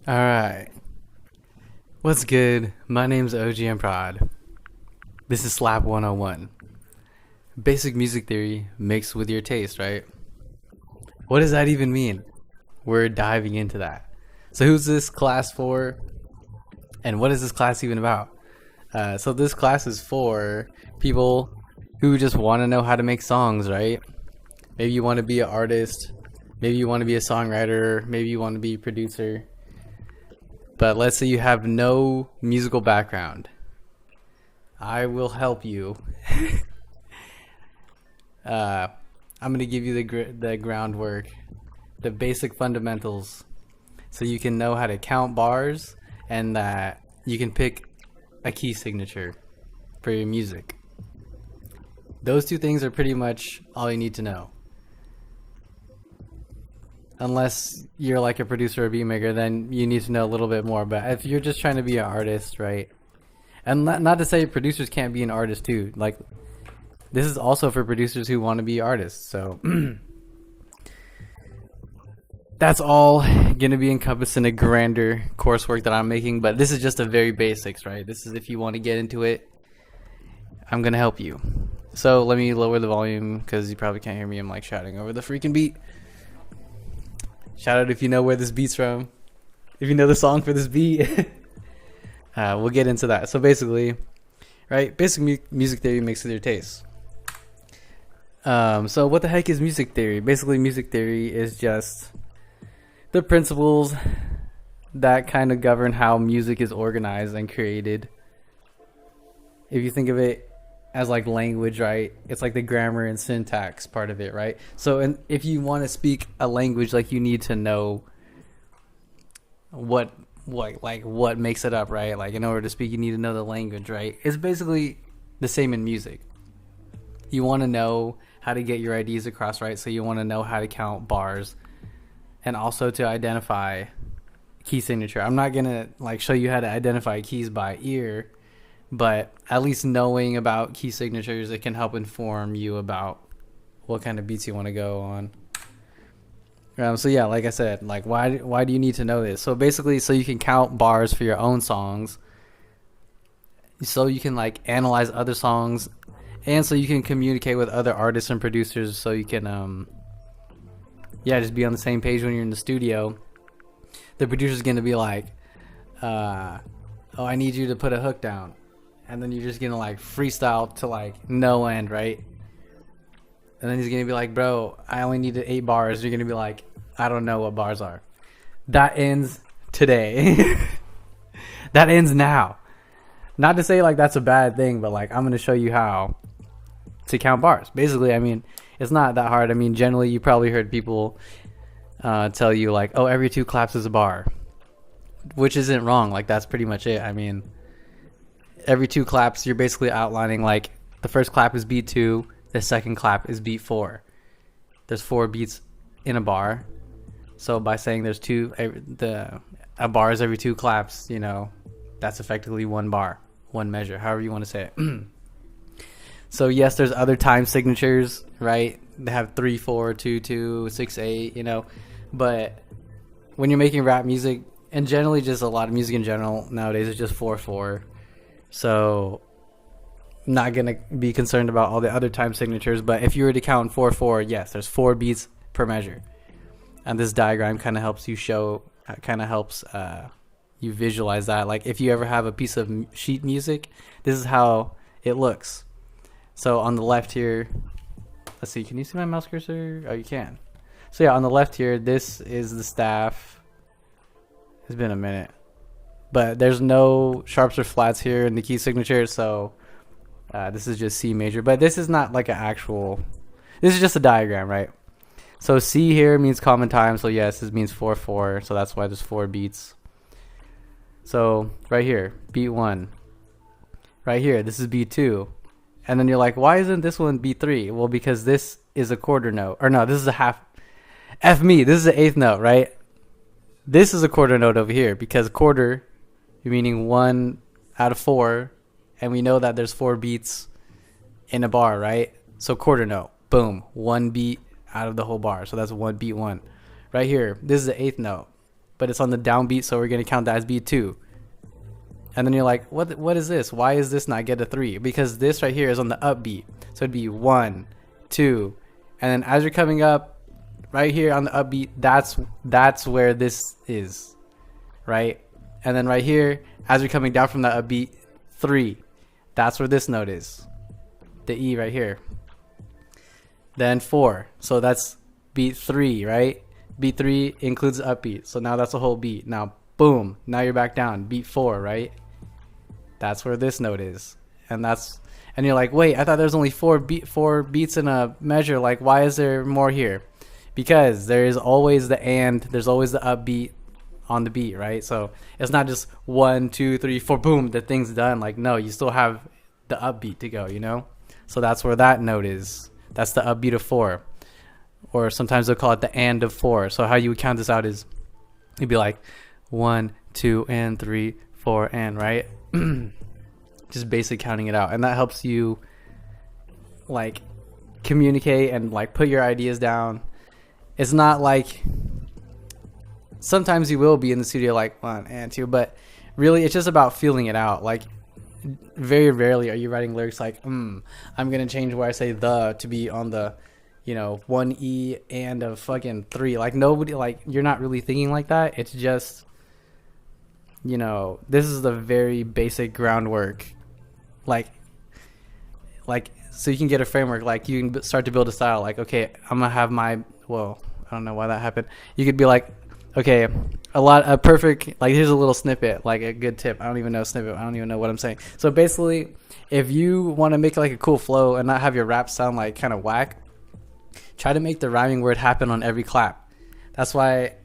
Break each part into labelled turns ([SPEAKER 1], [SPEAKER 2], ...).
[SPEAKER 1] All right. What's good? My name's OG and Prod. This is Slap 101. Basic music theory mixed with your taste, right? What does that even mean? We're diving into that. So, who's this class for? And what is this class even about? So, this class is for people who just want to know how to make songs, right? Maybe you want to be an artist. Maybe you want to be a songwriter. Maybe you want to be a producer. But let's say you have no musical background. I will help you. I'm gonna give you the groundwork, the basic fundamentals, so you can know how to count bars and that you can pick a key signature for your music. Those two things are pretty much all you need to know. Unless you're like a producer or beat maker, then you need to know a little bit more. But if you're just trying to be an artist, right? And not to say producers can't be an artist too. Like, this is also for producers who want to be artists. So that's all going to be encompassed in a grander coursework that I'm making. But this is just a very basics, right? This is if you want to get into it. I'm going to help you. So let me lower the volume because you probably can't hear me. I'm like shouting over the freaking beat. Shout out if you know where this beat's from. If you know the song for this beat. We'll get into that. So basically, right, basic music theory mixed with your taste. So what the heck is music theory? Basically, music theory is just the principles that kind of govern how music is organized and created. If you think of it as like language, right? It's like the grammar and syntax part of it, right? So if you want to speak a language, like you need to know what makes it up, right? Like in order to speak, you need to know the language, right? It's basically the same in music. You want to know how to get your ideas across, right? So you want to know how to count bars and also to identify key signature. I'm not going to like show you how to identify keys by ear, but at least knowing about key signatures, it can help inform you about what kind of beats you want to go on. So yeah, like I said, like why do you need to know this? So basically, so you can count bars for your own songs, so you can like analyze other songs, and so you can communicate with other artists and producers, so you can just be on the same page when you're in the studio. The producer's gonna be like, oh, I need you to put a hook down, and then you're just gonna like freestyle to like no end, right? And then he's gonna be like, bro, I only needed 8 bars. You're gonna be like, I don't know what bars are. That ends today. That ends now. Not to say like that's a bad thing, but like I'm gonna show you how to count bars. Basically, I mean, it's not that hard. I mean, generally you probably heard people tell you like, oh, every 2 claps is a bar, which isn't wrong. Like that's pretty much it. I mean, every 2 claps, you're basically outlining like the first clap is beat 2. The second clap is beat 4. There's 4 beats in a bar. So by saying there's a bar is every 2 claps, you know, that's effectively 1 bar, 1 measure, however you want to say it. So yes, there's other time signatures, right? They have 3, 4, 2, 2, 6, 8, you know. But when you're making rap music, and generally just a lot of music in general nowadays is just 4, 4. So not gonna be concerned about all the other time signatures, but if you were to count 4, 4, yes, there's 4 beats per measure, and this diagram kind of helps you you visualize that. Like if you ever have a piece of sheet music, this is how it looks. So on the left here, let's see, can you see my mouse cursor? Oh, you can. So yeah, on the left here, this is the staff. It's been a minute, but there's no sharps or flats here in the key signature, so this is just C major, but this is not like this is just a diagram, right? So C here means common time, so yes, this means 4, 4, so that's why there's 4 beats. So right here, beat 1. Right here, this is beat 2. And then you're like, why isn't this one beat 3? Well, because this is a quarter note. Or no, this is a half. F me, this is the 8th note, right? This is a quarter note over here, because quarter, meaning 1 out of 4, and we know that there's 4 beats in a bar, right? So quarter note, boom, 1 beat out of the whole bar. So that's 1 beat 1. Right here, this is the 8th note. but it's on the downbeat, so we're gonna count that as beat 2. And then you're like, what is this? Why is this not get a 3? Because this right here is on the upbeat, so it'd be 1, 2, and then as you're coming up right here on the upbeat, that's where this is, right? And then right here, as you're coming down from the upbeat, 3, that's where this note is, the E right here. Then 4, so that's beat 3, right? Beat 3 includes the upbeat, so now that's a whole beat. Now boom, now you're back down, beat 4, right? That's where this note is. And you're like, wait, I thought there's only 4 beats in a measure, like why is there more here? Because there is always there's always the upbeat on the beat, right? So it's not just 1, 2, 3, 4, boom, the thing's done. Like, no, you still have the upbeat to go, you know? So that's where that note is. That's the upbeat of 4. Or sometimes they'll call it the and of 4. So how you would count this out is, you'd be like 1, 2, and 3, 4, and, right? Just basic counting it out. And that helps you like communicate and like put your ideas down. It's not like, sometimes you will be in the studio like 1 and 2, but really it's just about feeling it out. Like very rarely are you writing lyrics like, I'm gonna change where I say the to be on the, 1E and a fucking 3. Like nobody, like you're not really thinking like that. It's just, this is the very basic groundwork. Like so you can get a framework. Like you can start to build a style. Like, okay, I'm gonna have I don't know why that happened. You could be like, okay, a perfect, like here's a little snippet, like a good tip. I don't even know snippet. I don't even know what I'm saying. So basically, if you want to make like a cool flow and not have your rap sound like kind of whack, try to make the rhyming word happen on every clap. That's why,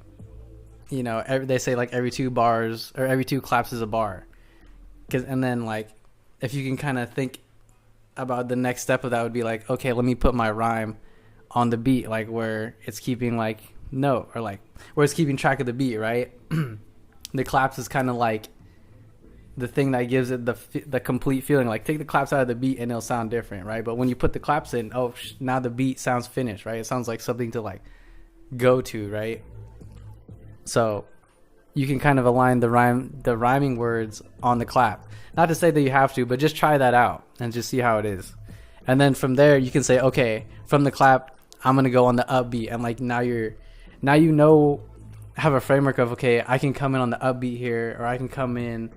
[SPEAKER 1] they say like every 2 bars or every 2 claps is a bar. And then like, if you can kind of think about the next step of that would be like, okay, let me put my rhyme on the beat, like where it's keeping like note, or like where it's keeping track of the beat, right? The claps is kind of like the thing that gives it the complete feeling. Like take the claps out of the beat and it'll sound different, right? But when you put the claps in, now the beat sounds finished, right? It sounds like something to like go to, right? So you can kind of align the rhyming words on the clap. Not to say that you have to, but just try that out and just see how it is. And then from there you can say, okay, from the clap I'm gonna go on the upbeat, and like now have a framework of, okay, I can come in on the upbeat here, or I can come in,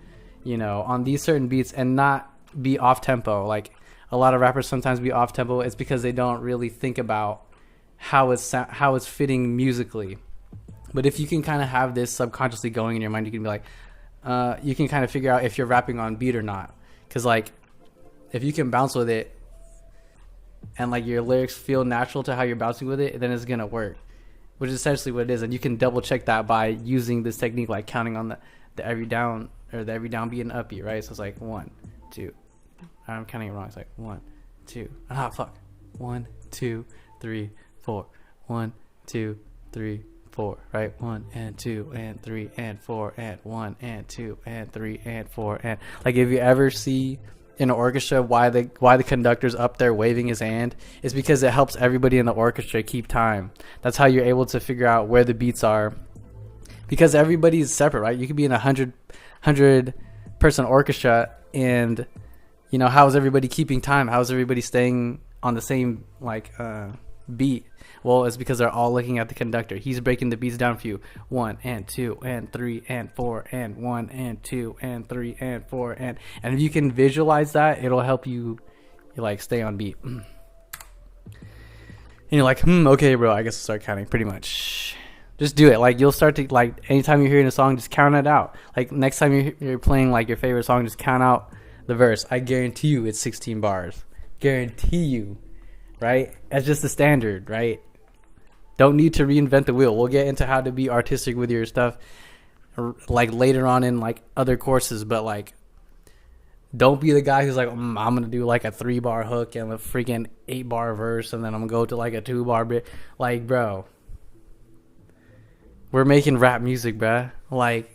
[SPEAKER 1] on these certain beats and not be off tempo. Like a lot of rappers sometimes be off tempo. It's because they don't really think about how it's fitting musically. But if you can kind of have this subconsciously going in your mind, you can be like, you can kind of figure out if you're rapping on beat or not. Because like, if you can bounce with it and like your lyrics feel natural to how you're bouncing with it, then it's gonna work, which is essentially what it is. And you can double check that by using this technique, like counting on the every down or the every downbeat and upbeat, right? So it's like 1, 2. I'm counting it wrong. It's like 1, 2. 1, 2, 3, 4. 1, 2, 3, 4. Right? 1 and 2 and 3 and 4 and 1 and 2 and 3 and 4 and like, if you ever see in an orchestra why the conductor's up there waving his hand, is because it helps everybody in the orchestra keep time. That's how you're able to figure out where the beats are, because everybody's separate, right? You could be in 100 person orchestra, and how is everybody keeping time? How is everybody staying on the same like beat? Well, it's because they're all looking at the conductor. He's breaking the beats down for you. 1 and 2 and 3 and 4 and 1 and 2 and 3 and 4 and if you can visualize that, it'll help you like stay on beat. And you're like, okay, bro, I guess I'll start counting. Pretty much, just do it. Like you'll start to, like, anytime you're hearing a song, just count it out. Like next time you're playing like your favorite song, just count out the verse. I guarantee you, it's 16 bars. Guarantee you, right? That's just the standard, right? Don't need to reinvent the wheel. We'll get into how to be artistic with your stuff like later on in like other courses, but like, don't be the guy who's like, I'm gonna do like a 3-bar hook and a freaking 8-bar verse, and then I'm gonna go to like a 2-bar bit. Like, bro, we're making rap music, bruh. Like,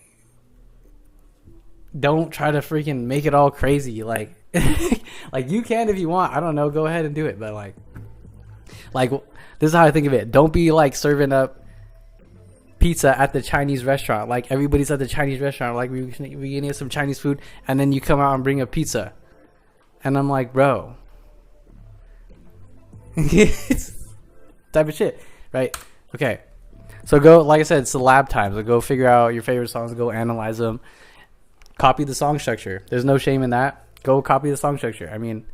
[SPEAKER 1] don't try to freaking make it all crazy. Like, like you can if you want. I don't know. Go ahead and do it, but like. This is how I think of it. Don't be like serving up pizza at the Chinese restaurant. Like everybody's at the Chinese restaurant. Like we gonna get some Chinese food, and then you come out and bring a pizza, and I'm like, bro, it's type of shit, right? Okay, so go. Like I said, it's the lab time. So go figure out your favorite songs. Go analyze them. Copy the song structure. There's no shame in that. Go copy the song structure. I mean,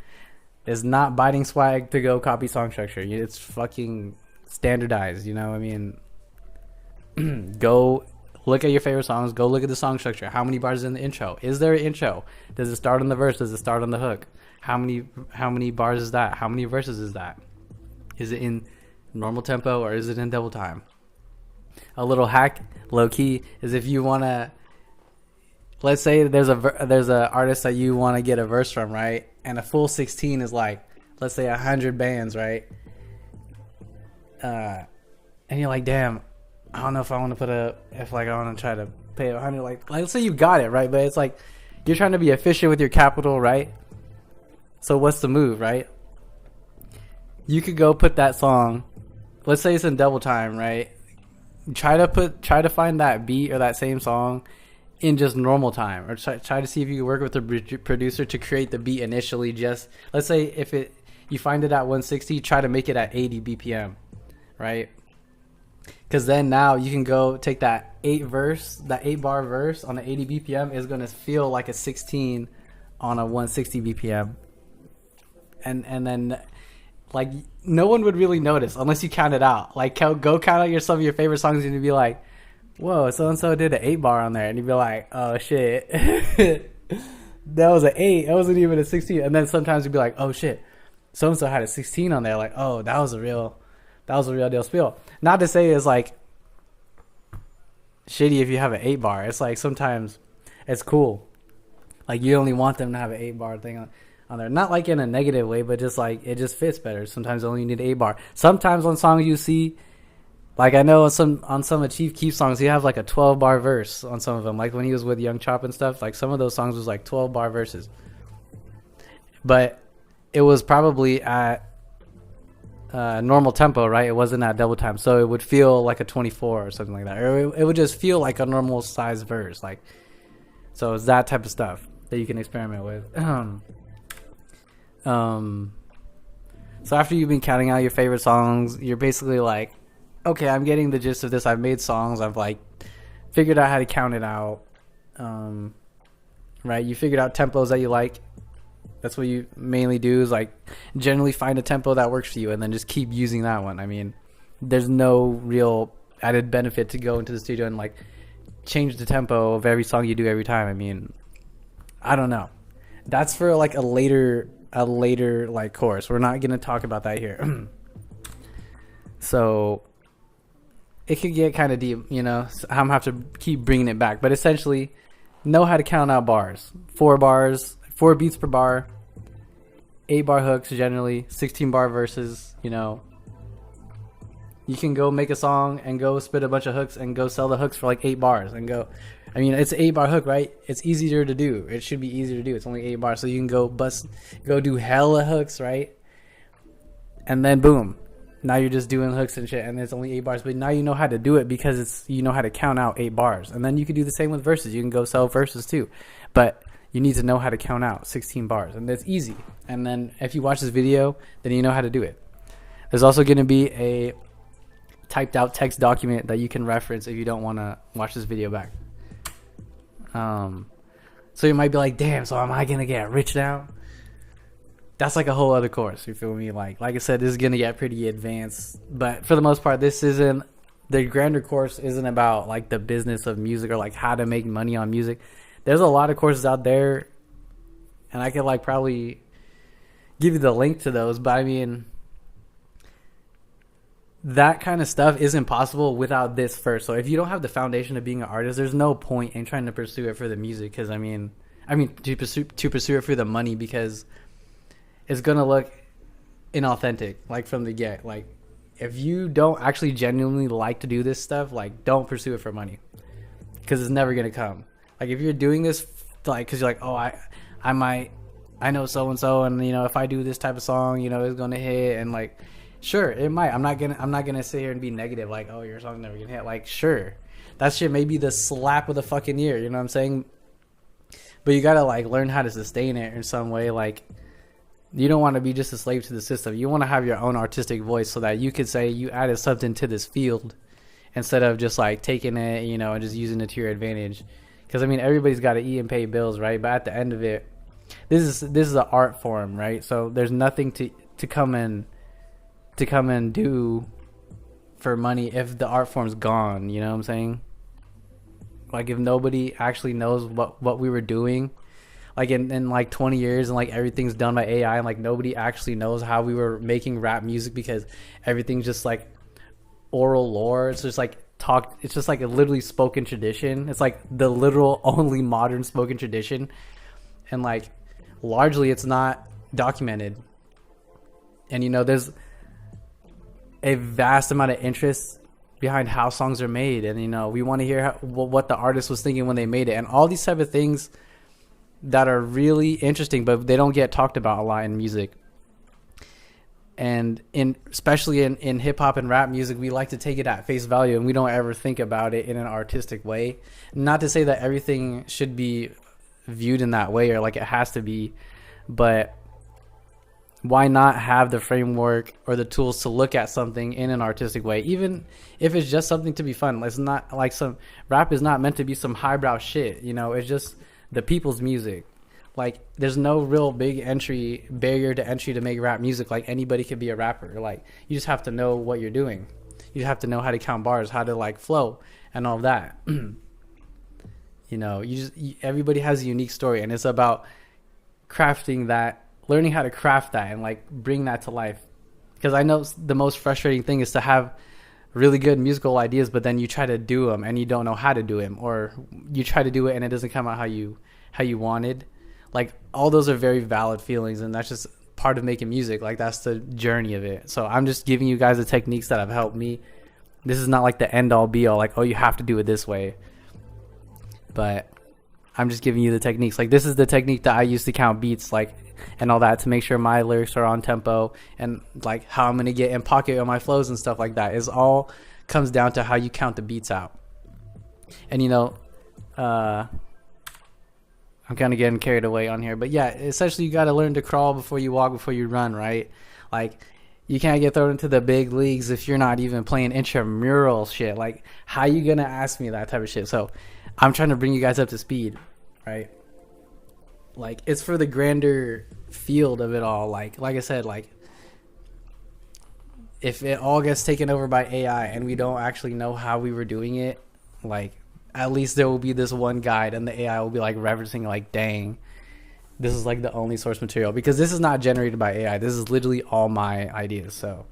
[SPEAKER 1] it's not biting swag to go copy song structure. It's fucking standardized. You know, I mean. Go look at your favorite songs. Go look at the song structure. How many bars is in the intro? Is there an intro? Does it start on the verse? Does it start on the hook? How many bars is that? How many verses is that? Is it in normal tempo or is it in double time? A little hack, low key, is if you want to, let's say there's a artist that you want to get a verse from, right? And a full 16 is like, let's say 100 bands, right? And you're like, damn, I don't know if I want to I want to try to pay 100, like let's say you got it, right? But it's like, you're trying to be efficient with your capital, right? So what's the move, right? You could go put that song, let's say it's in double time, right? Try to find that beat or that same song in just normal time, or try to see if you can work with the producer to create the beat initially. Just let's say if you find it at 160, try to make it at 80 BPM, right? Because then now you can go take that 8-bar verse on the 80 BPM is going to feel like a 16 on a 160 BPM. And then like no one would really notice unless you count it out. Like go count out some of your favorite songs and you'd be like, whoa, so-and-so did an 8-bar on there. And you'd be like, oh shit. That was an 8. That wasn't even a 16. And then sometimes you'd be like, oh shit, so-and-so had a 16 on there. Like, oh, that was a real deal spill. Not to say it's like shitty if you have an 8-bar. It's like sometimes it's cool. Like you only want them to have an 8-bar thing on there. Not like in a negative way, but just like it just fits better. Sometimes only you need 8-bar. Sometimes on songs you see, like I know on some of Chief Keef songs, he have like a 12-bar verse on some of them. Like when he was with Young Chop and stuff, like some of those songs was like 12-bar verses. But it was probably at normal tempo, right? It wasn't at double time, so it would feel like a 24 or something like that, or it would just feel like a normal size verse. Like, so it's that type of stuff that you can experiment with. So after you've been counting out your favorite songs, you're basically like, okay, I'm getting the gist of this. I've made songs. I've like figured out how to count it out. Right? You figured out tempos that you like. That's what you mainly do, is like generally find a tempo that works for you and then just keep using that one. I mean, there's no real added benefit to go into the studio and like change the tempo of every song you do every time. I mean, I don't know. That's for like a later like course. We're not going to talk about that here. So it could get kind of deep, you know. So I'm going to have to keep bringing it back. But essentially, know how to count out bars. 4 bars. 4 beats per bar, 8-bar hooks generally, 16-bar verses, you know. You can go make a song and go spit a bunch of hooks and go sell the hooks for like 8 bars and go. I mean, it's an 8-bar hook, right? It's easier to do. It should be easier to do. It's only 8 bars, so you can go do hella hooks, right? And then boom, now you're just doing hooks and shit, and it's only 8 bars. But now you know how to do it because you know how to count out 8 bars, and then you can do the same with verses. You can go sell verses too, but you need to know how to count out 16 bars, and that's easy. And then if you watch this video, then you know how to do it. There's also going to be a typed out text document that you can reference if you don't want to watch this video back. So you might be like, damn, so am I going to get rich now? That's like a whole other course, you feel me? Like I said, this is going to get pretty advanced, but for the most part, the grander course isn't about like the business of music or like how to make money on music. There's a lot of courses out there, and I could like probably give you the link to those, but I mean, that kind of stuff isn't possible without this first. So if you don't have the foundation of being an artist, there's no point in trying to pursue it for the music, because I mean to pursue it for the money, because it's gonna look inauthentic, like from the get. Like if you don't actually genuinely like to do this stuff, like don't pursue it for money, because it's never gonna come. Like if you're doing this like because you're like, oh, I know so and so, and you know if I do this type of song, you know it's gonna hit, and like Sure, it might. I'm not gonna sit here and be negative like, oh, your song's never gonna hit. Like, sure, that shit may be the slap of the fucking year. You know what I'm saying? But you gotta like learn how to sustain it in some way. Like, you don't want to be just a slave to the system. You want to have your own artistic voice so that you could say you added something to this field instead of just like taking it, you know, and just using it to your advantage. Because I mean, everybody's got to eat and pay bills, right? But at the end of it, this is an art form, right? So there's nothing to come and do for money if the art form's gone. You know what I'm saying? Like, if nobody actually knows what we were doing, like in like 20 years, and like everything's done by AI, and like nobody actually knows how we were making rap music because everything's just like oral lore. It's just like talk. It's just like a literally spoken tradition. It's like the literal only modern spoken tradition, and like largely it's not documented. And you know, there's a vast amount of interest behind how songs are made, and you know, we want to hear what the artist was thinking when they made it, and all these type of things that are really interesting, but they don't get talked about a lot in music. And especially in hip hop and rap music, we like to take it at face value, and we don't ever think about it in an artistic way. Not to say that everything should be viewed in that way or like it has to be, but why not have the framework or the tools to look at something in an artistic way, even if it's just something to be fun? It's not like some rap is not meant to be some highbrow shit, you know. It's just the people's music. Like, there's no real big barrier to entry to make rap music. Like, anybody could be a rapper. Like, you just have to know what you're doing. You have to know how to count bars, how to like flow and all that. You know, everybody has a unique story, and it's about crafting that, learning how to craft that and like bring that to life. Because I know the most frustrating thing is to have really good musical ideas, but then you try to do them and you don't know how to do them, or you try to do it and it doesn't come out how you wanted. Like, all those are very valid feelings, and that's just part of making music. Like, that's the journey of it. So I'm just giving you guys the techniques that have helped me. This is not like the end all be all, like, oh, you have to do it this way. But I'm just giving you the techniques. Like, this is the technique that I use to count beats, like, and all that, to make sure my lyrics are on tempo, and like how I'm gonna get in pocket on my flows and stuff like that. Is all comes down to how you count the beats out. And you know, I'm kind of getting carried away on here, but yeah, essentially you got to learn to crawl before you walk, before you run, right? Like, you can't get thrown into the big leagues if you're not even playing intramural shit. Like, how you gonna ask me that type of shit? So I'm trying to bring you guys up to speed, right? Like, it's for the grander field of it all. Like I said, like, if it all gets taken over by AI and we don't actually know how we were doing it, like, at least there will be this one guide, and the AI will be like referencing, like, dang, this is like the only source material, because this is not generated by AI. This is literally all my ideas. So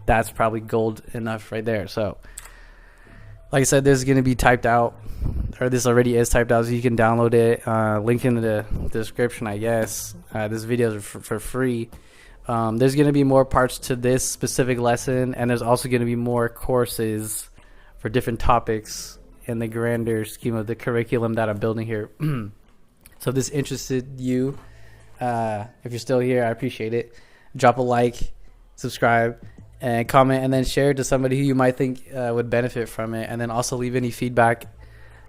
[SPEAKER 1] that's probably gold enough right there. So like I said, this is going to be typed out, or this already is typed out, so you can download it. Link in the description, I guess. This video is for free. There's going to be more parts to this specific lesson, and there's also going to be more courses for different topics in the grander scheme of the curriculum that I'm building here. So if this interested you, if you're still here, I appreciate it. Drop a like, subscribe, and comment, and then share it to somebody who you might think would benefit from it. And then also leave any feedback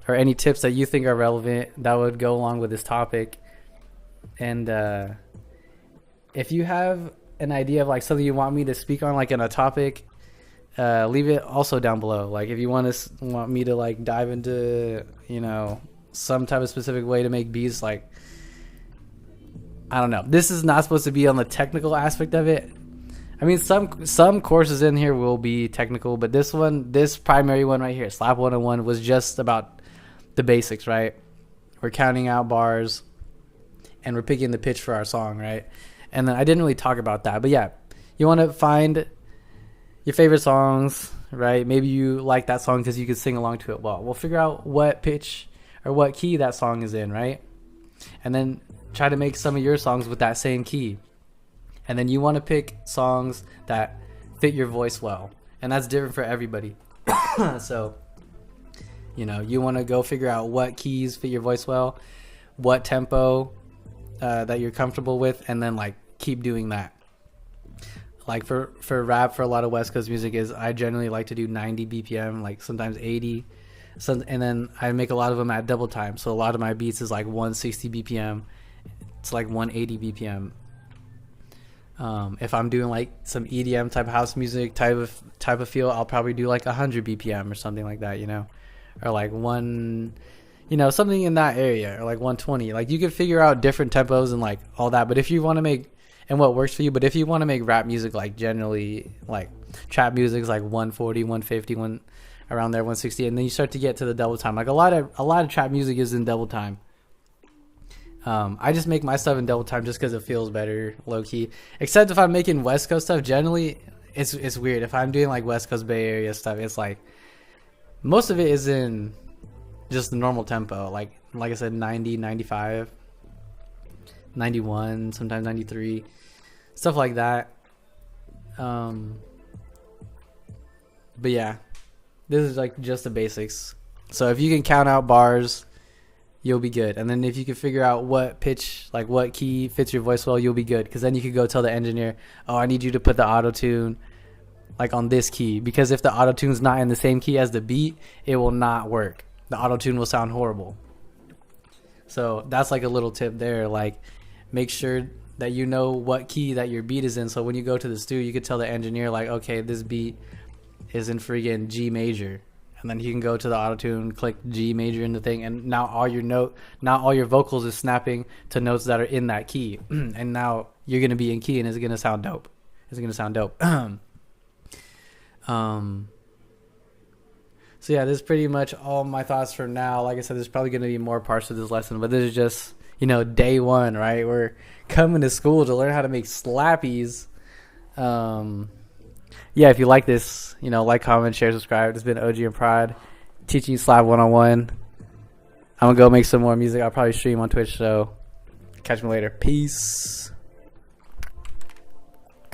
[SPEAKER 1] or any tips that you think are relevant that would go along with this topic. And if you have an idea of like something you want me to speak on, like in a topic, leave it also down below. Like, if you want me to like dive into, you know, some type of specific way to make beats, like, I don't know. This is not supposed to be on the technical aspect of it. I mean, some courses in here will be technical, but this primary one right here, Slap 101, was just about the basics, right? We're counting out bars, and we're picking the pitch for our song, right? And then I didn't really talk about that, but yeah, you want to find your favorite songs, right? Maybe you like that song because you could sing along to it well. We'll figure out what pitch or what key that song is in, right? And then try to make some of your songs with that same key. And then you want to pick songs that fit your voice well. And that's different for everybody. So, you know, you want to go figure out what keys fit your voice well, what tempo that you're comfortable with, and then like keep doing that. like for rap, for a lot of West Coast music, is I generally like to do 90 BPM, like sometimes 80. So, and then I make a lot of them at double time. So a lot of my beats is like 160 BPM. It's like 180 BPM. If I'm doing like some EDM type of house music type of feel, I'll probably do like 100 BPM or something like that, or like something in that area, or like 120. Like you can figure out different tempos and like all that. But if you want to make and what works for you, but if you want to make rap music, like generally like trap music is like 140, 150, around there, 160, and then you start to get to the double time. Like a lot of trap music is in double time. I just make my stuff in double time just because it feels better, low key. Except if I'm making West Coast stuff, generally it's weird. If I'm doing like West Coast Bay Area stuff, it's like most of it is in just the normal tempo. Like I said, 90, 95, 91, sometimes 93, stuff like that. But yeah, this is like just the basics. So if you can count out bars, you'll be good. And then if you can figure out what pitch, like what key fits your voice well, you'll be good. Because then you could go tell the engineer, oh, I need you to put the auto-tune like on this key. Because if the auto-tune's not in the same key as the beat, it will not work. The auto-tune will sound horrible. So that's like a little tip there. Like make sure that you know what key that your beat is in. So when you go to the studio, you could tell the engineer like, okay, this beat is in friggin' G major. And then he can go to the auto-tune, click G major in the thing, and now all your vocals is snapping to notes that are in that key. And now you're gonna be in key, and it's gonna sound dope. So yeah, this is pretty much all my thoughts for now. Like I said, there's probably gonna be more parts of this lesson, but this is just day one, right? We're coming to school to learn how to make slappies. Yeah, if you like this, like, comment, share, subscribe. It's been OG and Pride teaching you slap 101. I'm going to go make some more music. I'll probably stream on Twitch, so catch me later. Peace.